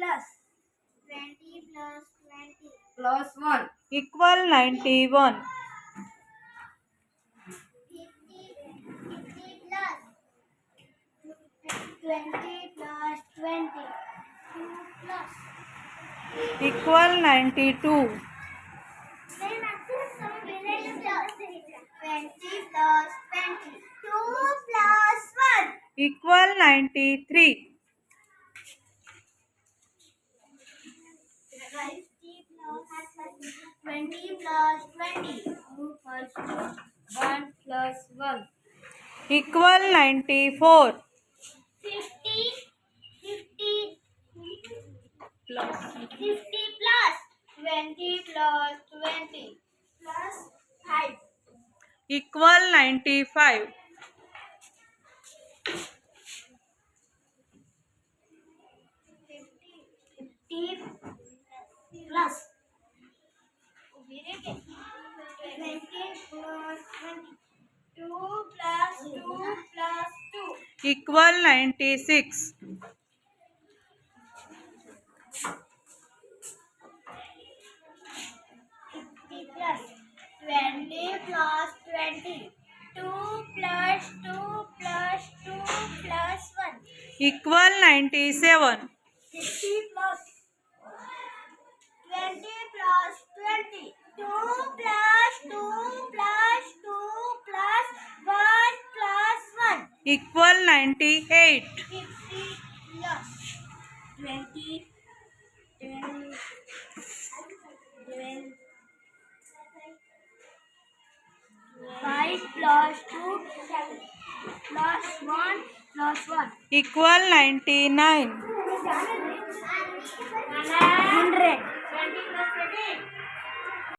plus 20 plus 20 plus 1 equal 91. 50 plus 20 plus 20 2 plus Equal 92. 20 plus 20 2 plus 1 Equal 93. 20 plus 20 2 plus 2 1 plus 1 Equal 94. 50 plus 20 plus 20 plus 5 Equal 95. 50 plus 20 plus 20 2 plus 2 plus 2 Equal 96. 50 plus 20 plus 20 2 plus 2 plus 2 plus 1 Equal 97. 50 plus 20 plus 20 2 plus 2 plus 2 plus 1 plus 1 Equal 98. 50 plus 20 10 12 5 plus 2 plus 1 plus 1 Equal 99. 100